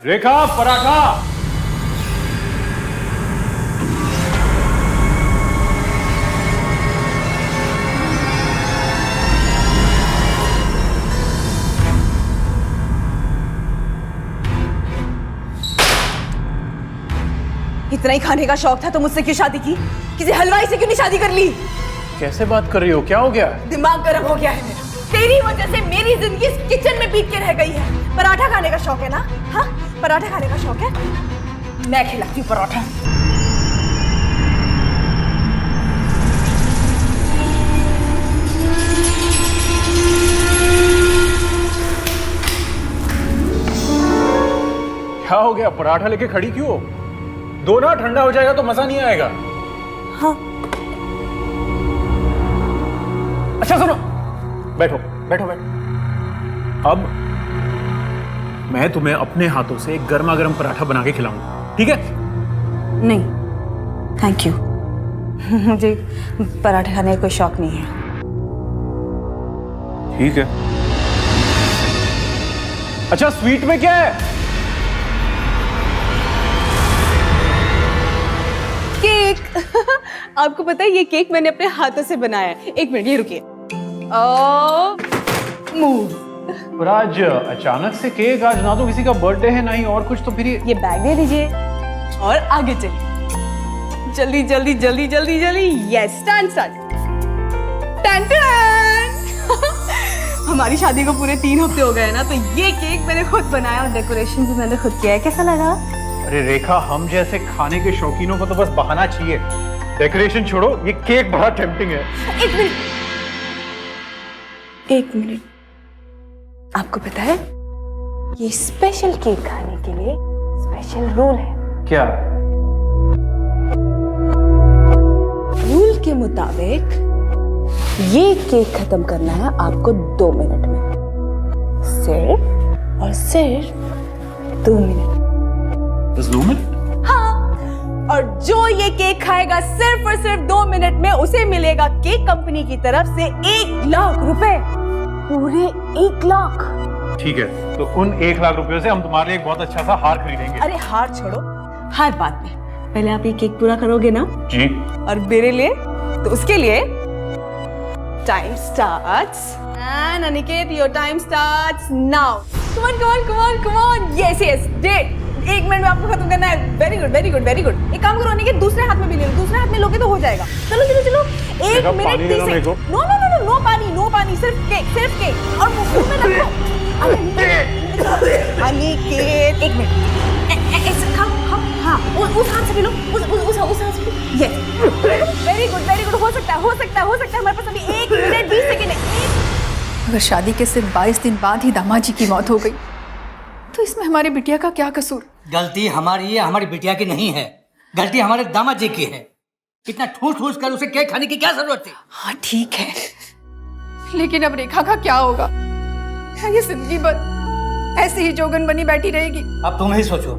रेखा, पराठा। इतना ही खाने का शौक था तो मुझसे क्यों शादी की? किसी हलवाई से क्यों नहीं शादी कर ली? कैसे बात कर रही हो? क्या हो गया? दिमाग गर्म हो गया है मेरा। तेरी वजह से मेरी जिंदगी इस किचन में बीत के रह गई है। पराठा खाने का शौक है ना? हाँ, पराठा खाने का शौक है? मैं खिलाती हूँ पराठा। क्या हो गया? पराठा लेके खड़ी क्यों? दो ना, ठंडा हो जाएगा तो मजा नहीं आएगा। हाँ। अच्छा सुनो, बैठो बैठो बैठो। अब मैं तुम्हें अपने हाथों से एक गर्मा गर्म पराठा बना के खिलाऊंगा, ठीक है? नहीं, थैंक यू। मुझे पराठे खाने का कोई शौक नहीं है। ठीक है। अच्छा, स्वीट में क्या है? केक। आपको पता है ये केक मैंने अपने हाथों से बनाया है। एक मिनट, ये रुकिए। मूव। पर आज अचानक से केक, आज ना तो किसी का बर्थडे है ना ही और कुछ, तो फिर ये बैग दे दीजिए और आगे चलिए। जल्दी जल्दी जल्दी जल्दी जल्दी। Yes, stand start. टन टन। हमारी शादी को पूरे 3 हफ्ते हो गए ना, तो ये केक मैंने खुद बनाया और डेकोरेशन भी मैंने खुद किया है। कैसा लगा? अरे रेखा, हम जैसे खाने के शौकीनों को तो बस बहाना चाहिए। डेकोरेशन छोड़ो, ये केक बड़ा टेम्पटिंग है। एक मिनट, एक मिनट। आपको पता है ये स्पेशल केक खाने के लिए स्पेशल रूल है। क्या? रूल के मुताबिक ये केक खत्म करना है आपको 2 मिनट में। सिर्फ और सिर्फ 2 मिनट। बस 2 मिनट? हाँ, और जो ये केक खाएगा सिर्फ और सिर्फ 2 मिनट में, उसे मिलेगा केक कंपनी की तरफ से 1 लाख रुपए। पूरे 1 लाख। ठीक है, तो उन 1 लाख रुपयों से हम तुम्हारे लिए एक बहुत अच्छा सा हार खरीदेंगे। अरे हार छोड़ो, हार बाद में। पहले आप ये केक पूरा करोगे ना? जी। और मेरे लिए, तो उसके लिए time starts. And Aniket, your time starts now. Come on come on come on come on. Yes yes, date 1 minute में आपको खत्म करना है। Very good very good very good. एक काम करो, अनिकेत दूसरे हाथ में भी ले लो। दूसरे हाथ में लोगे तो हो जागा। चलो चलो चलो। 1 minute 30 second. No no no no, no पानी नो पानी, सिर्फ केक और मुंह में रखो। अनिकेत 1 मिनट ऐसे खाओ खाओ। हाँ, उस हाथ से भी लो, उस हाथ से। Yes, very good. हो सकता है हमारे पास अभी 1 मिनट 20 सेकंड है। अगर शादी के सिर्फ 22 दिन बाद ही दामाद जी की मौत हो गई तो इसमें हमारी बिटिया का क्या कसूर? गलती हमारी है, हमारी बिटिया की नहीं है। गलती हमारे दामाद जी की है। इतना ठूस कर उसे केक खाने की क्या जरूरत थी? हाँ ठीक है, लेकिन अब रेखा का क्या होगा? क्या ये जिंदगी भर ऐसे ही जोगन बनी बैठी रहेगी? अब तुम ही सोचो,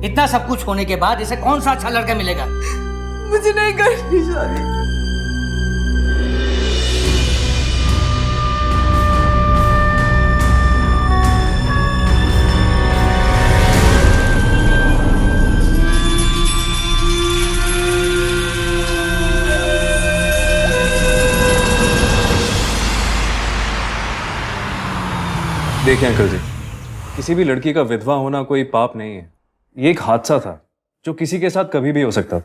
इतना सब कुछ होने के बाद इसे कौन सा अच्छा लड़का मिलेगा? मुझे नहीं करनी शादी। देखिए अंकल जी, किसी भी लड़की का विधवा होना कोई पाप नहीं है। ये एक हादसा था जो किसी के साथ कभी भी हो सकता था।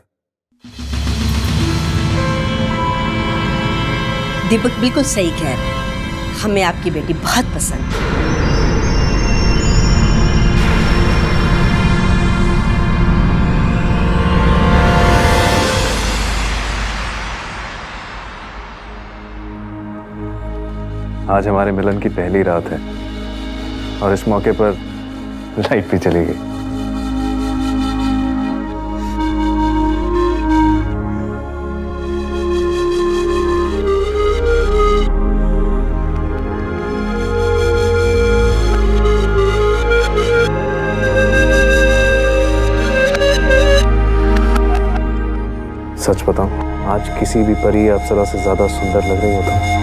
दीपक बिल्कुल सही कह रहे हैं। हमें आपकी बेटी बहुत पसंद है। आज हमारे मिलन की पहली रात है और इस मौके पर लाइट भी चली गई। सच बताऊं, आज किसी भी परी या अप्सरा से ज्यादा सुंदर लग रही हो तुम।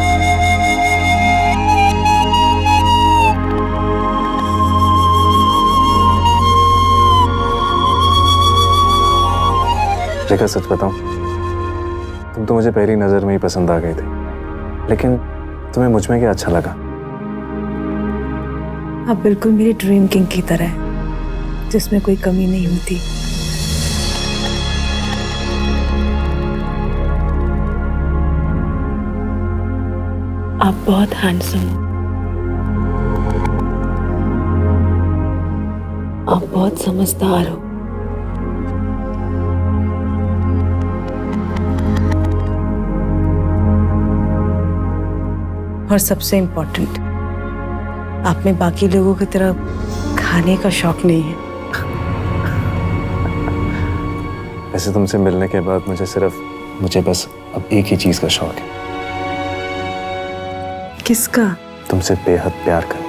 रेखा सच बताऊं, तुम तो मुझे पहली नजर में ही पसंद आ गए थे, लेकिन तुम्हें मुझ में क्या अच्छा लगा? आप बिल्कुल मेरी ड्रीम किंग की तरह है, जिसमें कोई कमी नहीं होती। आप बहुत हैंडसम हो, आप बहुत समझदार हो, और सबसे इम्पोर्टेंट, आप में बाकी लोगों की तरह खाने का शौक नहीं है। वैसे तुमसे मिलने के बाद मुझे बस अब एक ही चीज का शौक है। किसका? तुमसे बेहद प्यार करने।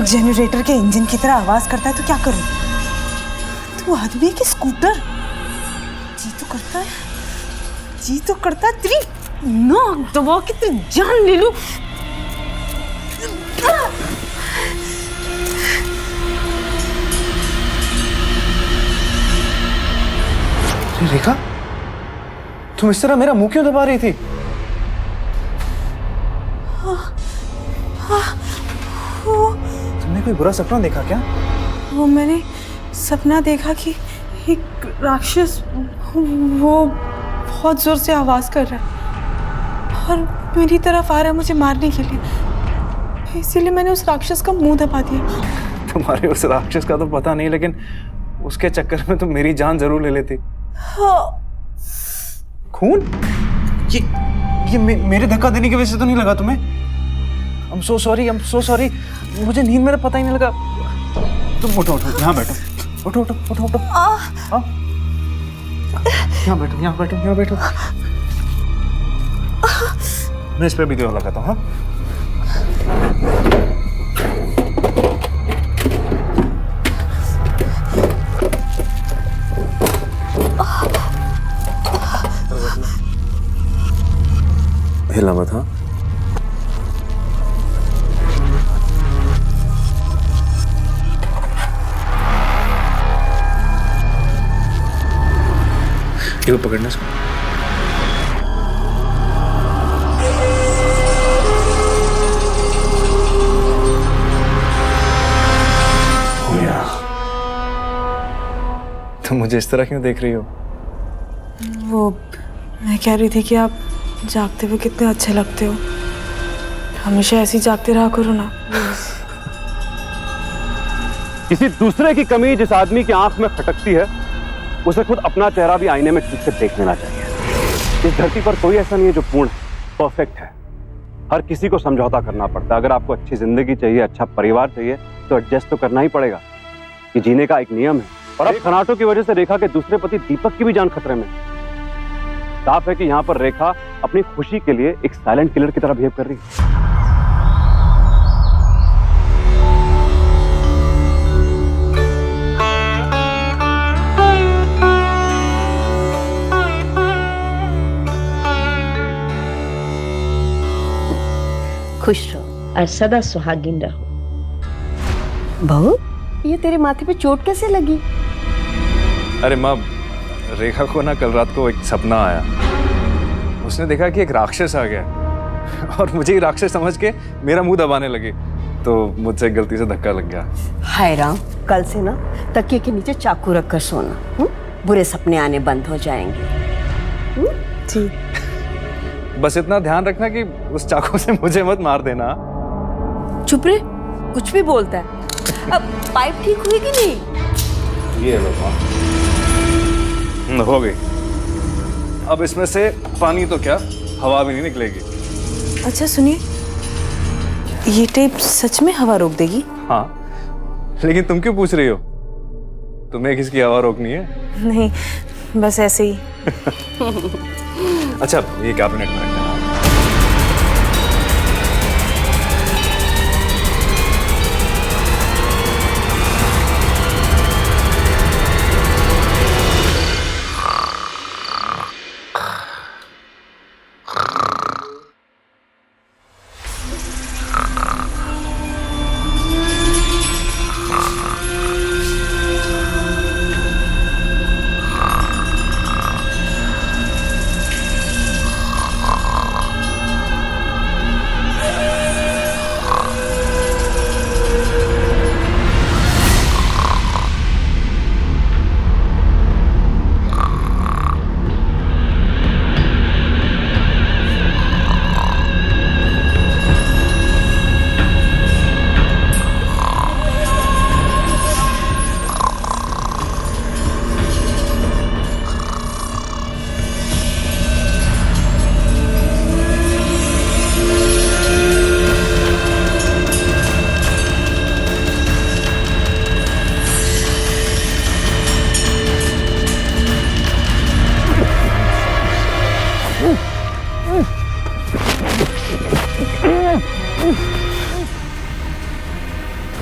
जनरेटर के इंजन की तरह आवाज करता है तो क्या करूं? तू आदमी की स्कूटर, जी तो करता है, जी तो करता है, तेरी नाक दबा के तेरी जान ले लूं। रेखा, तुम इस तरह मेरा मुंह क्यों दबा रही थी? तुमने कोई बुरा सपना देखा क्या? वो मैंने सपना देखा कि एक राक्षस वो बहुत जोर से आवाज कर रहा है और मेरी तरफ आ रहा है मुझे मारने के लिए, इसीलिए मैंने उस राक्षस का मुंह दबा दिया। तुम्हारे उस राक्षस का तो पता नहीं, लेकिन उसके चक्कर में तुम मेरी जान जरूर ले लेती। खून? ये मेरे धक्का देने की वजह से तो नहीं लगा तुम्हें? I'm so sorry, मुझे नींद में पता ही नहीं लगा। तुम उठो, यहाँ बैठो, उठो। यहाँ बैठो। मैं इस पे भी दो लगाता हूँ। हाँ, हिला मत। हाँ, ये पकड़ना इसको। तुम मुझे इस तरह क्यों देख रही हो? वो मैं कह रही थी कि आप जागते हुए कितने अच्छे लगते हो, हमेशा ऐसे ही जागते रहा करो ना। किसी दूसरे की कमी जिस आदमी की आंख में खटकती है, उसे खुद अपना चेहरा भी आईने में ठीक से देख लेना चाहिए। इस धरती पर कोई ऐसा नहीं है जो पूर्ण परफेक्ट है। हर किसी को समझौता करना पड़ता है। अगर आपको अच्छी जिंदगी चाहिए, अच्छा परिवार चाहिए, तो एडजस्ट तो करना ही पड़ेगा। ये जीने का एक नियम है। और अब खनाटों की वजह से रेखा के दूसरे पति दीपक की भी जान खतरे में। साफ है कि यहाँ पर रेखा अपनी खुशी के लिए एक साइलेंट किलर की तरह बिहेव कर रही है। खुश रहो और सदा सुहागिन रहो। बहू, ये तेरे माथे पे चोट कैसे लगी? अरे माँ, रेखा को ना कल रात को एक सपना आया। उसने देखा कि एक राक्षस आ गया और मुझे ही राक्षस समझ के मेरा मुंह दबाने लगी, तो मुझसे गलती से धक्का लग गया। हाय राम, कल से ना तकिए के नीचे चाकू रख कर सोना, बुरे सपने आने बंद हो जाएंगे। जी। बस इतना ध्यान रखना कि उस चाकू से मुझे मत मार देना। चुप रे, कुछ भी बोलता है। अब पाइप ठीक हुई कि नहीं? ये लो हो गई। अब इसमें से पानी तो क्या, हवा भी नहीं निकलेगी। अच्छा सुनिए, ये टेप सच में हवा रोक देगी? हाँ, लेकिन तुम क्यों पूछ रही हो? तुम्हें किसकी हवा रोकनी है? नहीं, बस ऐसे ही। अच्छा, ये कैबिनेट में रखना।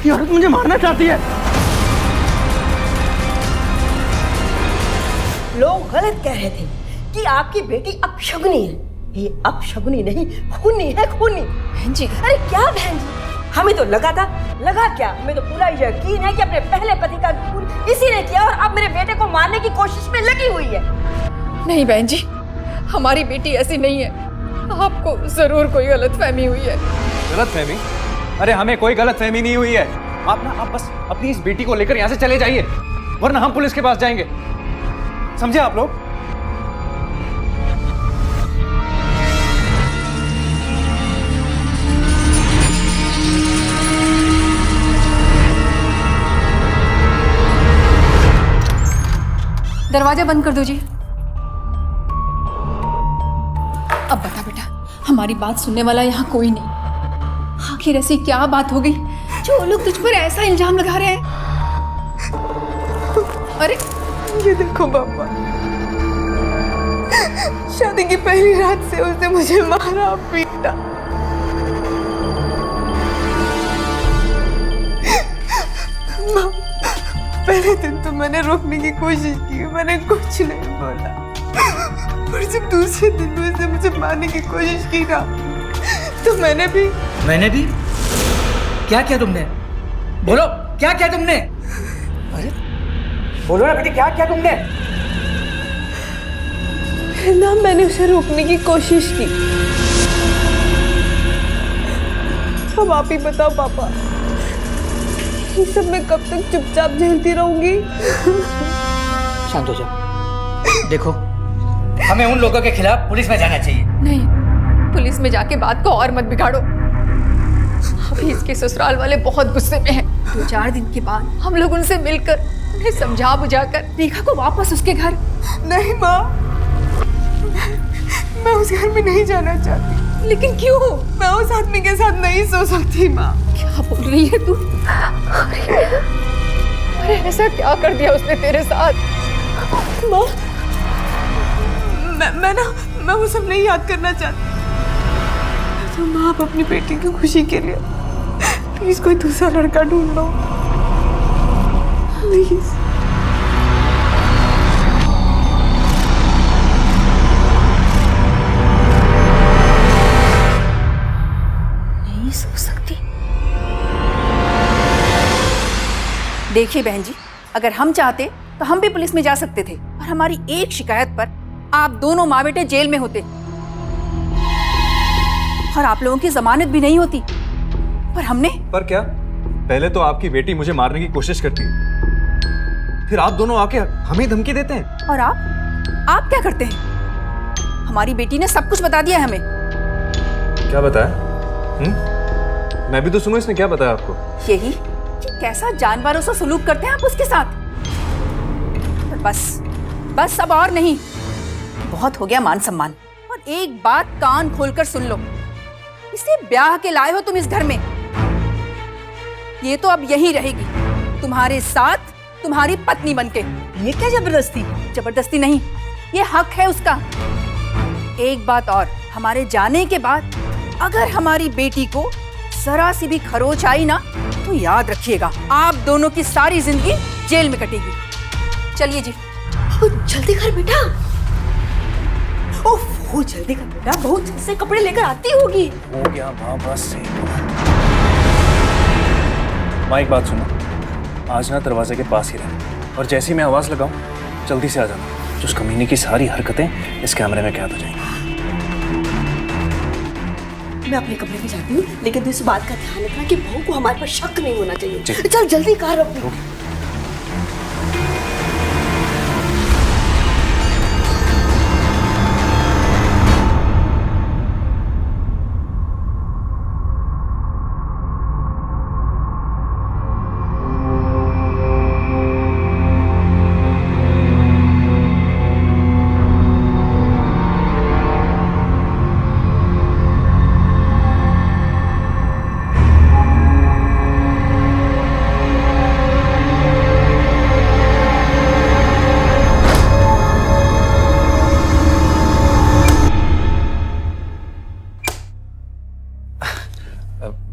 ये औरत मुझे मारना चाहती है। लोग गलत कह रहे थे कि आपकी बेटी अपशगुनी है। ये अपशगुनी नहीं, खूनी है, खूनी। बहन जी, अरे क्या बहन जी, हमें तो लगा क्या, हमें तो पूरा यकीन है कि अपने पहले पति का खून इसी ने किया और अब मेरे बेटे को मारने की कोशिश में लगी हुई है। नहीं बहन जी, हमारी बेटी ऐसी नहीं है। आपको जरूर कोई गलतफहमी हुई है। गलतफहमी? अरे हमें कोई गलतफहमी नहीं हुई है। आप बस अपनी इस बेटी को लेकर यहाँ से चले जाइए, वरना हम पुलिस के पास जाएंगे। समझे आप लोग? दरवाजा बंद कर दो जी। अब बता बेटा, हमारी बात सुनने वाला यहाँ कोई नहीं। आखिर ऐसी क्या बात हो गई जो लोग तुझ पर ऐसा इल्जाम लगा रहे हैं? अरे ये देखो पापा, शादी की पहली रात से उसने मुझे मारा पीटा। माँ, पहले दिन तो मैंने रोकने की कोशिश की, मैंने कुछ नहीं बोला, पर जब दूसरे दिन उसने मुझे मारने की कोशिश की ना, तो मैंने भी क्या किया तुमने? बोलो, क्या किया तुमने? अरे बोलो ना बेटी, क्या किया तुमने? ना मैंने उसे रोकने की कोशिश की। अब आप ही बताओ पापा, ये सब मैं कब तक चुपचाप झेलती रहूंगी? शांत हो जाओ। देखो, हमें उन लोगों के खिलाफ पुलिस में जाना चाहिए। नहीं, पुलिस में जाके बात को और मत बिगाड़ो। अभी इसके ससुराल वाले बहुत गुस्से में हैं। 2-4 दिन के बाद हम लोग उनसे मिलकर उन्हें समझा बुझाकर रेखा को वापस उसके घर। नहीं माँ, मैं उस घर में नहीं जाना चाहती। लेकिन क्यों? मैं उस आदमी के साथ नहीं सो सकती माँ। क्या बोल रही है तू? अरे ऐसा क्या कर दिया उसने तेरे साथ? माँ, मैं वो सब नहीं याद करना चाहती। तो माँ, आप अपनी बेटी की खुशी के लिए प्लीज कोई दूसरा लड़का ढूंढ लो, प्लीज। नहीं सो सकती। देखिए बहन जी, अगर हम चाहते तो हम भी पुलिस में जा सकते थे और हमारी एक शिकायत पर आप दोनों माँ बेटे जेल में होते और आप लोगों की जमानत भी नहीं होती। पर हमने पर क्या? पहले तो आपकी बेटी मुझे मारने की कोशिश करती है, फिर आप दोनों आके हमें धमकी देते हैं। और आप क्या करते हैं? हमारी बेटी ने सब कुछ बता दिया है हमें। क्या बताया? मैं भी तो सुनो, इसने क्या बताया आपको? यही कि कैसा जानवरों सा सलूक करते हैं आप उसके साथ। पर बस अब और नहीं, बहुत हो गया मान सम्मान। और एक बात कान खोलकर सुन लो, इसे ब्याह के लाए हो तुम इस घर में, ये तो अब यहीं रहेगी तुम्हारे साथ, तुम्हारी पत्नी बनके। ये क्या जबरदस्ती? जबरदस्ती नहीं, ये हक है उसका। एक बात और, हमारे जाने के बाद अगर हमारी बेटी को जरा सी भी खरोच आई ना, तो याद रखिएगा आप दोनों की सारी जिंदगी जेल में कटेगी। चलिए जी। जल्दी कर बेटा। ओह जल्दी कर बेटा, बहुत से कपड़े लेकर आती होगी। हो गया माँ, बस से। माँ एक बात सुनो, आज ना दरवाजे के पास ही रहना, और जैसे ही मैं आवाज लगाऊं जल्दी से आ जाना। तो उस कमीने की सारी हरकतें इस कैमरे में कैद हो जाएंगी। मैं अपने कमरे में जाती हूँ, लेकिन तू इस बात का ध्यान रखना कि बहू को हमारे पर शक नहीं होना चाहिए। चल जल्दी कार रोक।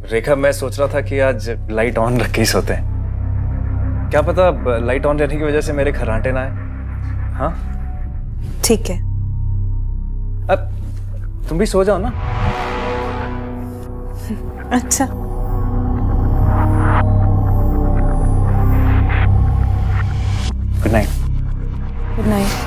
रेखा, मैं सोच रहा था कि आज लाइट ऑन रख के ही सोते हैं। क्या पता लाइट ऑन रहने की वजह से मेरे खर्राटे ना आए। हाँ ठीक है। अब तुम भी सो जाओ ना। अच्छा। Good night. Good night.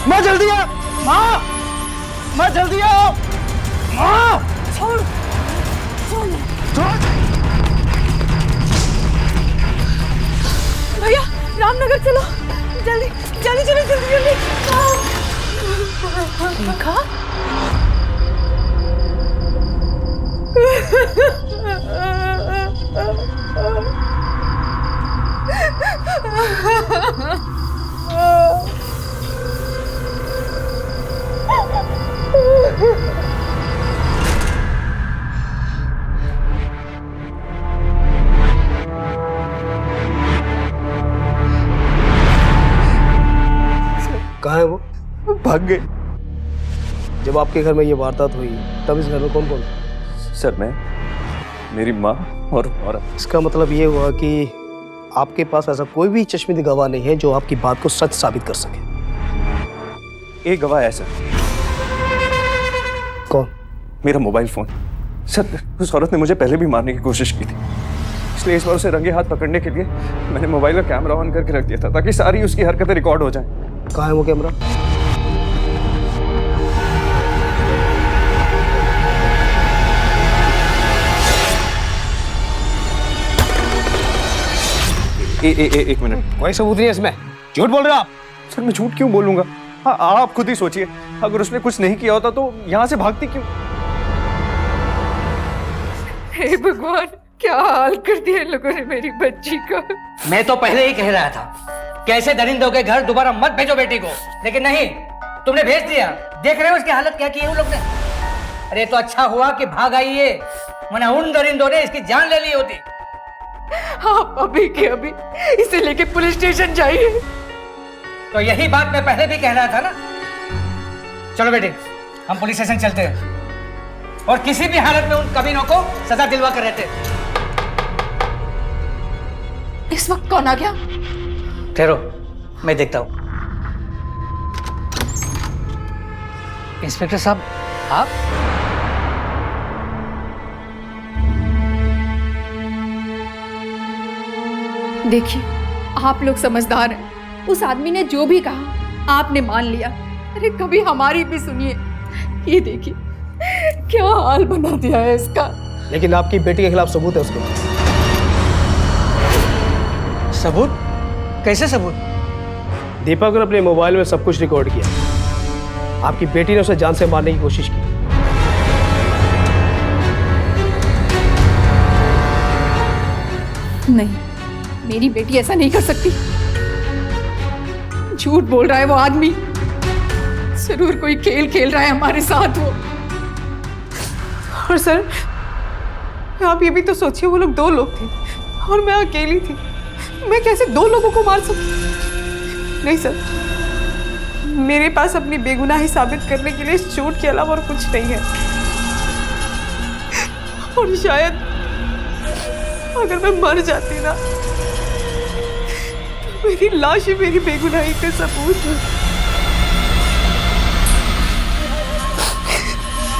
माँ जल्दी आ, माँ जल्दी आओ, माँ। छोड़। भैया रामनगर चलो, जल्दी जल्दी चलो, जल्दी जल्दी। रेखा, कहाँ है वो? भाग गए। जब आपके घर में ये वारदात हुई तब इस घर में कौन कौन था? सर, मैं, मेरी माँ और औरत। इसका मतलब ये हुआ कि आपके पास ऐसा कोई भी चश्मदीद गवाह नहीं है जो आपकी बात को सच साबित कर सके। एक गवाह है सर, कौन? मेरा मोबाइल फोन। सर उस औरत ने मुझे पहले भी मारने की कोशिश की थी, इसलिए इस बार उसे रंगे हाथ पकड़ने के लिए मैंने मोबाइल का कैमरा ऑन करके रख दिया था ताकि सारी उसकी हरकतें रिकॉर्ड हो जाएं। कहाँ है वो कैमरा? एक मिनट। कोई सबूत नहीं है इसमें, झूठ बोल रहे हो आप। सर मैं झूठ क्यों बोलूंगा? हाँ, आप खुद ही सोचिए, अगर उसने कुछ नहीं किया होता तो यहाँ से भागती क्यों? हे भगवान, क्या हाल कर दिया इन लोगों ने मेरी बच्ची का। मैं तो पहले ही कह रहा था कैसे दरिंदों के घर दोबारा मत भेजो बेटी को, लेकिन नहीं, तुमने भेज दिया। देख रहे हो उसकी हालत क्या की है उन लोग ने। अरे तो अच्छा हुआ कि भाग आई है, वरना उन दरिंदों ने इसकी जान ले ली होती। आप अभी के अभी इसे लेके पुलिस स्टेशन जाइए। तो यही बात मैं पहले भी कह रहा था ना। चलो बेटे, हम पुलिस स्टेशन चलते हैं और किसी भी हालत में उन कमीनों को सजा दिलवा कर रहते। इस वक्त कौन आ गया? ठहरो, मैं देखता हूं। इंस्पेक्टर साहब, आप? देखिए, आप लोग समझदार हैं। उस आदमी ने जो भी कहा आपने मान लिया। अरे कभी हमारी भी सुनिए। ये देखिए क्या हाल बना दिया है इसका। लेकिन आपकी बेटी के खिलाफ सबूत है उसके पास। सबूत? कैसे सबूत? दीपक ने अपने मोबाइल में सब कुछ रिकॉर्ड किया। आपकी बेटी ने उसे जान से मारने की कोशिश की। नहीं, मेरी बेटी ऐसा नहीं कर सकती। झूठ बोल रहा है वो आदमी। जरूर कोई खेल खेल रहा है हमारे साथ वो। और सर, आप ये भी तो सोचिए, वो लोग 2 लोग थे और मैं अकेली थी। मैं कैसे 2 लोगों को मार सकती? नहीं सर, मेरे पास अपनी बेगुनाही साबित करने के लिए इस चोट के अलावा और कुछ नहीं है। और शायद अगर मैं मर जाती ना, तो मेरी लाश ही मेरी बेगुनाही का सबूत है।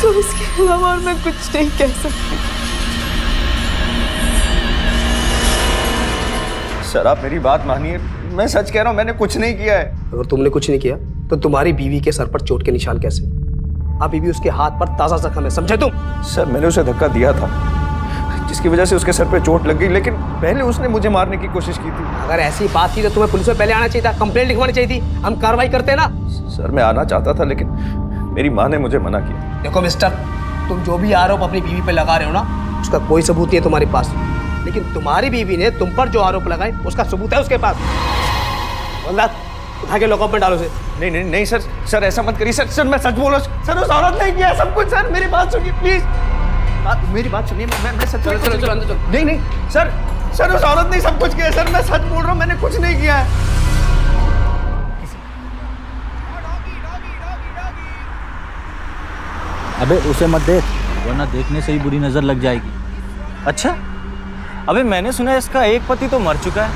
तो इसके अलावा और मैं कुछ नहीं कह सकती। सर आप मेरी बात मानिए, मैं सच कह रहा हूँ, मैंने कुछ नहीं किया है। अगर तुमने कुछ नहीं किया तो तुम्हारी बीवी के सर पर चोट के निशान कैसे? अभी भी उसके हाथ पर ताजा जख्म है, समझे तुम? सर मैंने उसे धक्का दिया था जिसकी वजह से उसके सर पे चोट लग गई, लेकिन पहले उसने मुझे मारने की कोशिश की थी। अगर ऐसी बात थी तो तुम्हें पुलिस में पहले आना चाहिए था, कंप्लेंट लिखवानी चाहिए थी, हम कार्रवाई करते ना। सर मैं आना चाहता था लेकिन मेरी माँ ने मुझे मना किया। देखो मिस्टर, तुम जो भी आरोप अपनी बीवी पे लगा रहे हो ना, उसका कोई सबूत नहीं है तुम्हारे पास। लेकिन तुम्हारी बीवी ने तुम पर जो आरोप लगाए उसका सबूत है उसके पास। बोला उठा के लॉकअप में डालो उसे। नहीं नहीं नहीं सर, सर ऐसा मत करिए सर। सर मैं सच बोल रहा हूँ सर, उस औरत ने किया सब कुछ। सर मेरी बात सुनिए प्लीज, मेरी बात सुनिए। मैं सच चलो चलो चलो अंदर चलो। नहीं नहीं सर, सर उस औरत ने सब कुछ किया। सर मैं सच बोल रहा हूँ, मैंने कुछ नहीं किया है। अबे उसे मत देख, वरना देखने से ही बुरी नजर लग जाएगी। अच्छा, अबे मैंने सुना है इसका एक पति तो मर चुका है,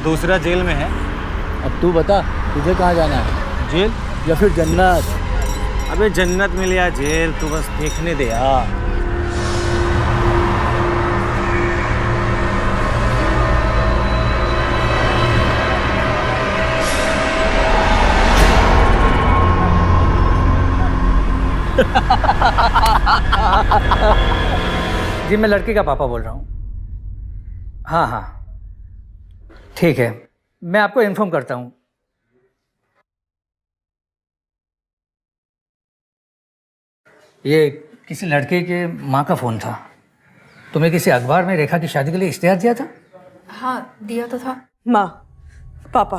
दूसरा जेल में है। अब तू बता, तुझे कहाँ जाना है, जेल या फिर जन्नत? अबे जन्नत मिल या जेल, तू बस देखने दे यार। जी मैं लड़के का पापा बोल रहा हूँ। हाँ हाँ ठीक है, मैं आपको इन्फॉर्म करता हूँ। ये किसी लड़के के माँ का फ़ोन था। तुम्हें किसी अखबार में रेखा की शादी के लिए इश्तेहार दिया था? हाँ, दिया तो था। माँ, पापा,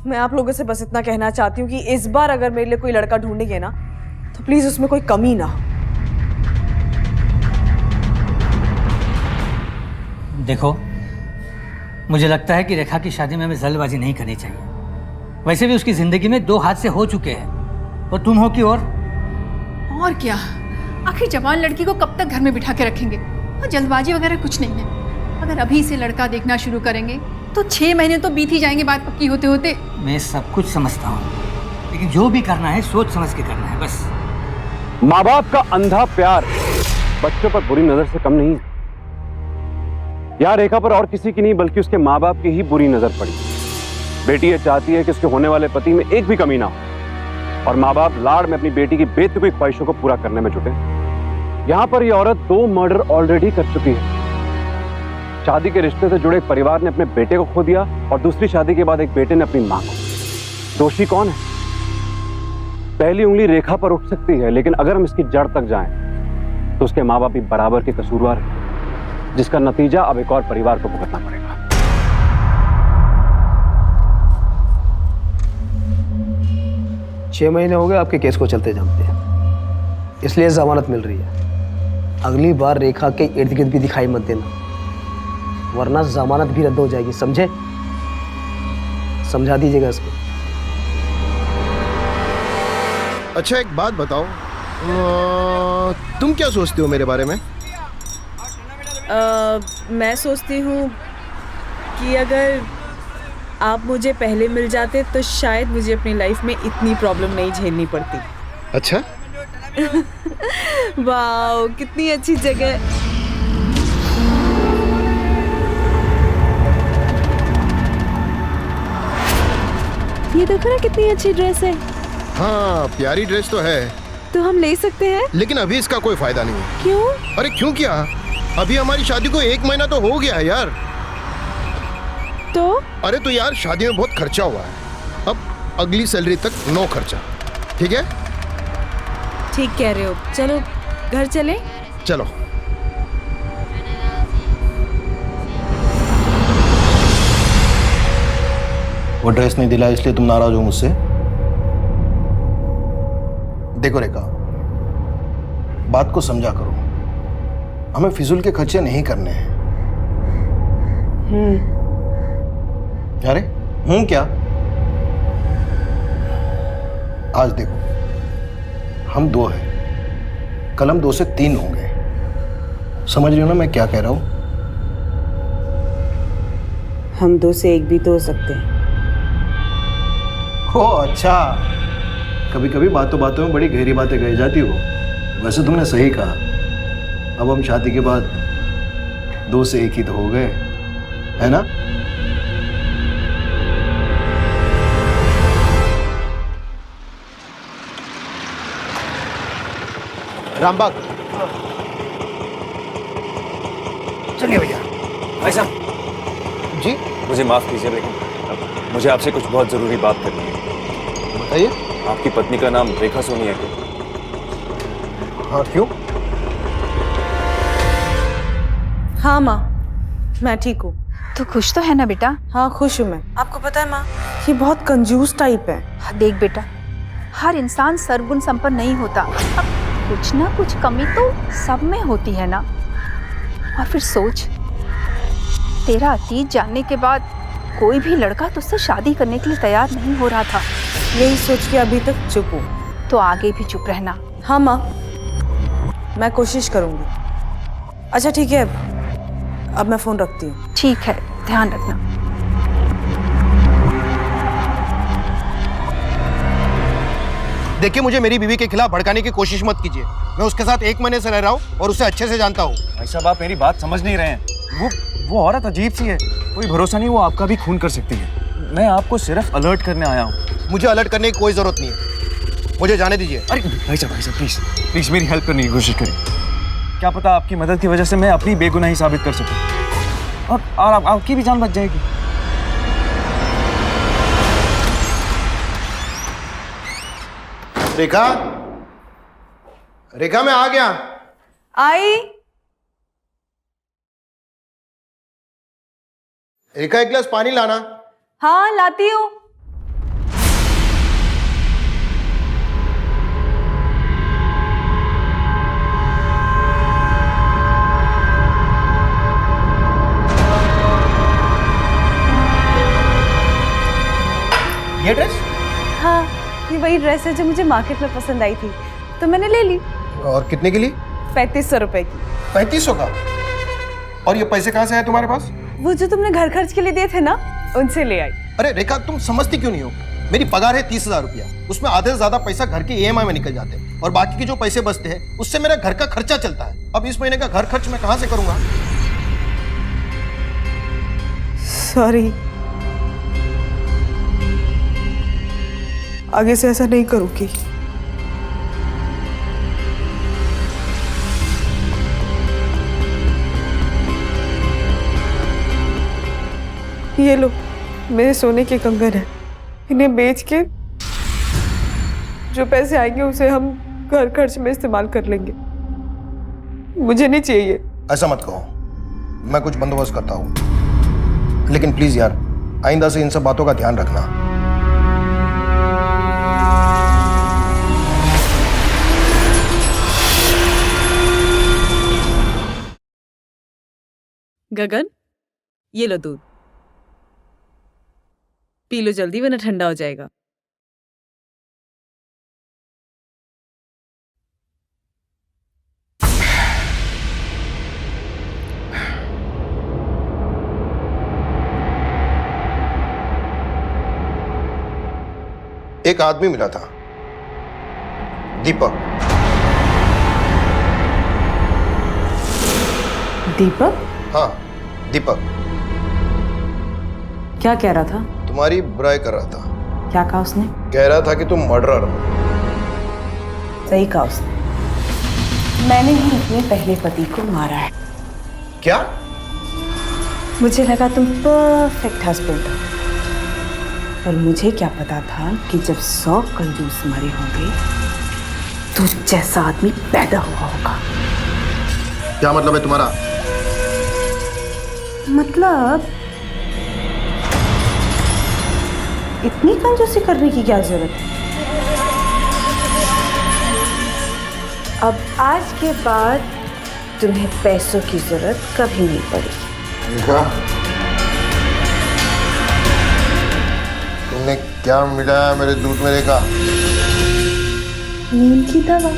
मैं आप लोगों से बस इतना कहना चाहती हूँ कि इस बार अगर मेरे लिए कोई लड़का ढूंढेंगे ना, तो प्लीज़ उसमें कोई कमी ना हो। देखो, मुझे लगता है कि रेखा की शादी में हमें जल्दबाजी नहीं करनी चाहिए। वैसे भी उसकी ज़िंदगी में 2 हादसे हो चुके हैं और तुम हो कि और क्या, आखिर जवान लड़की को कब तक घर में बिठा के रखेंगे? और जल्दबाजी वगैरह कुछ नहीं है। अगर अभी से लड़का देखना शुरू करेंगे तो 6 महीने तो बीत ही जाएंगे बात पक्की होते होते। मैं सब कुछ समझता हूँ, लेकिन जो भी करना है सोच समझ के करना है बस। माँ बाप का अंधा प्यार बच्चों पर बुरी नजर से कम नहीं है। यहाँ रेखा पर और किसी की नहीं बल्कि उसके माँ बाप की ही बुरी नजर पड़ी। बेटी ये चाहती है कि उसके होने वाले पति में एक भी कमी ना हो और माँ बाप लाड़ में अपनी बेटी की बेतुकी ख्वाहिशों को पूरा करने में जुटे। यहाँ पर यह औरत 2 मर्डर ऑलरेडी कर चुकी है। शादी के रिश्ते से जुड़े एक परिवार ने अपने बेटे को खो दिया और दूसरी शादी के बाद एक बेटे ने अपनी मां को। दोषी कौन है? पहली उंगली रेखा पर उठ सकती है, लेकिन अगर हम इसकी जड़ तक जाएं तो उसके माँ बाप भी बराबर के कसूरवार हैं, जिसका नतीजा अब एक और परिवार को भुगतना पड़ेगा। छह महीने हो गए आपके केस को चलते जमते, इसलिए जमानत मिल रही है। अगली बार रेखा के इर्द गिर्द भी दिखाई मत देना, वरना जमानत भी रद्द हो जाएगी, समझे? समझा दीजिएगा इसको। अच्छा एक बात बताओ, तुम क्या सोचती हो मेरे बारे में? मैं सोचती हूँ कि अगर आप मुझे पहले मिल जाते तो शायद मुझे अपनी लाइफ में इतनी प्रॉब्लम नहीं झेलनी पड़ती। अच्छा वाह, कितनी अच्छी जगह। ये देखो ना कितनी अच्छी ड्रेस है। हाँ प्यारी ड्रेस तो है, तो हम ले सकते हैं? लेकिन अभी इसका कोई फायदा नहीं है। क्यों? अरे क्यों क्या, अभी हमारी शादी को 1 महीना तो हो गया है यार। तो? अरे तो यार शादी में बहुत खर्चा हुआ है, अब अगली सैलरी तक नो खर्चा, ठीक है? ठीक कह रहे हो, चलो घर चले। चलो। वो ड्रेस नहीं दिला इसलिए तुम नाराज हो मुझसे? देखो रेखा, बात को समझा करो, हमें फिजूल के खर्चे नहीं करने हैं। अरे क्या? आज देखो हम 2 हैं, कल हम 2 से 3 होंगे। समझ रही हो ना मैं क्या कह रहा हूं? हम 2 से 1 भी तो हो सकते हैं। ओ अच्छा, कभी कभी बातों बातों में बड़ी गहरी बातें कही जाती हो। वैसे तुमने सही कहा, अब हम शादी के बाद 2 से 1 ही तो हो गए, है ना? रामबाग चलिए भैया। भाई साहब जी मुझे माफ कीजिए, लेकिन मुझे आपसे कुछ बहुत जरूरी बात करनी है। बताइए। आपकी पत्नी का नाम रेखा सोनी है क्या? हाँ क्यों? हाँ माँ, मैं ठीक हूँ। तो खुश तो है ना बेटा? हाँ खुश हूँ मैं। आपको पता है माँ, ये बहुत कंजूस टाइप है। देख बेटा, हर इंसान सर्वगुण संपन्न नहीं होता, अब कुछ ना कुछ कमी तो सब में होती है ना। और फिर सोच, तेरा अतीत जानने के बाद कोई भी लड़का तुझसे शादी करने के लिए तैयार नहीं हो रहा था। यही सोच के अभी तक चुप हूँ। तो आगे भी चुप रहना। हाँ माँ, मैं कोशिश करूँगी। अच्छा ठीक है, अब मैं फ़ोन रखती हूँ। ठीक है, ध्यान रखना। देखिए मुझे मेरी बीवी के खिलाफ भड़काने की कोशिश मत कीजिए। मैं उसके साथ 1 महीने से रह रहा हूँ और उसे अच्छे से जानता हूँ। भाई साहब आप मेरी बात समझ नहीं रहे हैं। वो औरत अजीब सी है, कोई भरोसा नहीं, वो आपका भी खून कर सकती है। मैं आपको सिर्फ अलर्ट करने आया हूँ। मुझे अलर्ट करने की कोई जरूरत नहीं है, मुझे जाने दीजिए। अरे भाई साहब प्लीज मेरी हेल्प करने की कोशिश करें। क्या पता आपकी मदद की वजह से मैं अपनी बेगुनाही साबित कर सकूं और आपकी भी जान बच जाएगी। रेखा, रेखा मैं आ गया। आई। रेखा 1 गिलास पानी लाना। हाँ लाती हूँ। ये ड्रेस? हाँ, ये वही ड्रेस है जो मुझे मार्केट में पसंद आई थी, तो मैंने ले ली। और कितने के लिए? 3500 रुपए की। 3500 का? और ये पैसे कहाँ से आए तुम्हारे पास? वो जो तुमने घर खर्च के लिए दिए थे ना, उनसे ले आई। अरे रेखा, तुम समझती क्यों नहीं हो? मेरी पगार है 30,000 रुपया, उसमें आधे से ज्यादा पैसा घर के EMI में निकल जाते हैं और बाकी के जो पैसे बचते हैं उससे मेरा घर का खर्चा चलता है। अब इस महीने का घर खर्च मैं कहाँ से करूंगा? सॉरी, आगे से ऐसा नहीं करूंगी। ये लो, मेरे सोने के कंगन है, इन्हें बेच के जो पैसे आएंगे उसे हम घर खर्च में इस्तेमाल कर लेंगे। मुझे नहीं चाहिए। ऐसा मत कहो, मैं कुछ बंदोबस्त करता हूँ, लेकिन प्लीज यार आइंदा से इन सब बातों का ध्यान रखना। गगन, ये लो दूध, पी लो जल्दी वरना ठंडा हो जाएगा। एक आदमी मिला था, दीपक। दीपक? हाँ, दीपक। क्या कह रहा था? तुम्हारी बुराई कर रहा था। क्या कहा उसने? कह रहा था कि तुम मर्डरर हो। सही कहा उसने, मैंने ही अपने पहले पति को मारा है। क्या? मुझे लगा तुम परफेक्ट हस्बैंड हो, पर मुझे क्या पता था कि जब 100 कंजूस मरे होंगे तो जैसा आदमी पैदा हुआ होगा। क्या मतलब है तुम्हारा? मतलब इतनी कंजूसी करने की क्या जरूरत है? अब आज के बाद तुम्हें पैसों की जरूरत कभी नहीं पड़ेगी। तुमने क्या मिलाया मेरे दूध में रेखा? नींद की दवा।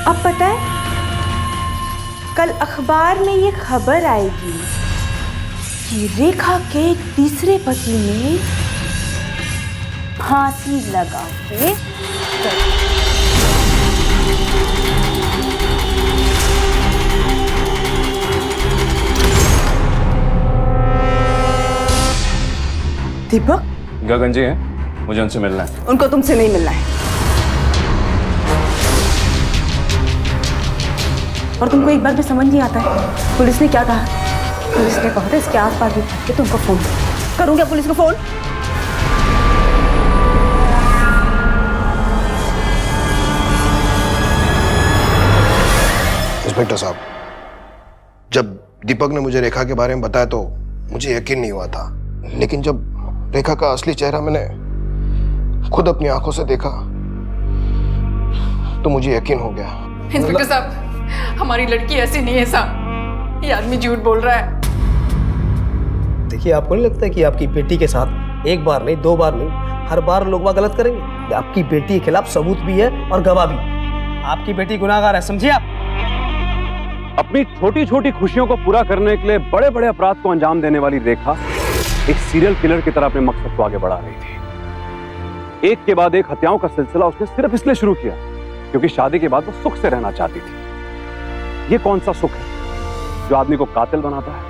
अब पता है, कल अखबार में ये खबर आएगी कि रेखा के तीसरे पति ने फांसी लगा के दीपक? गगन जी हैं, मुझे उनसे मिलना है। उनको तुमसे नहीं मिलना है। और तुमको एक बात भी समझ नहीं आता है, पुलिस ने क्या कहा? पुलिस ने कहा था इसके आसपास भी भटके तुमको फोन करूँ। क्या पुलिस को फोन? इंस्पेक्टर साहब, जब दीपक ने मुझे रेखा के बारे में बताया तो मुझे यकीन नहीं हुआ था, लेकिन जब रेखा का असली चेहरा मैंने खुद अपनी आंखों से देखा तो मुझे यकीन हो गया। इंस्पेक्टर साहब, हमारी लड़की ऐसी नहीं है साहब, ये आदमी झूठ बोल रहा है। देखिए, आपको नहीं लगता कि आपकी बेटी के साथ एक बार नहीं, 2 बार नहीं, हर बार लोग गलत करेंगे? आपकी बेटी के खिलाफ सबूत भी है और गवाह भी। आपकी बेटी गुनाहगार है, समझिए आप। अपनी छोटी छोटी खुशियों को पूरा करने के लिए बड़े बड़े अपराध को अंजाम देने वाली रेखा एक सीरियल किलर की तरह अपने मकसद को आगे बढ़ा रही थी। एक के बाद एक हत्याओं का सिलसिला उसने सिर्फ इसलिए शुरू किया क्योंकि शादी के बाद वो सुख से रहना चाहती थी। ये कौन सा सुख है जो आदमी को कातिल बनाता है?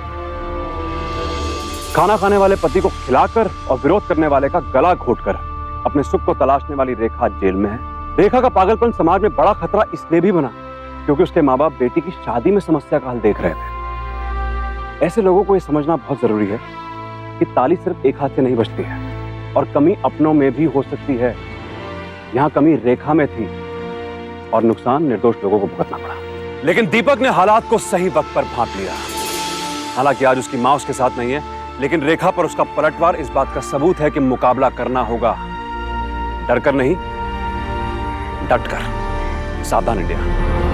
खाना खाने वाले पति को खिलाकर और विरोध करने वाले का गला घोटकर अपने सुख को तलाशने वाली रेखा जेल में है। रेखा का पागलपन समाज में बड़ा खतरा इसलिए भी बना क्योंकि उसके माँ बाप बेटी की शादी में समस्या का हल देख रहे थे। ऐसे लोगों को यह समझना बहुत जरूरी है कि ताली सिर्फ एक हाथ से नहीं बजती है और कमी अपनों में भी हो सकती है। यहाँ कमी रेखा में थी और नुकसान निर्दोष लोगों को भुगतना पड़ा। लेकिन दीपक ने हालात को सही वक्त पर भांप लिया। हालांकि आज उसकी मां उसके साथ नहीं है, लेकिन रेखा पर उसका पलटवार इस बात का सबूत है कि मुकाबला करना होगा, डरकर नहीं, डटकर। सावधान इंडिया।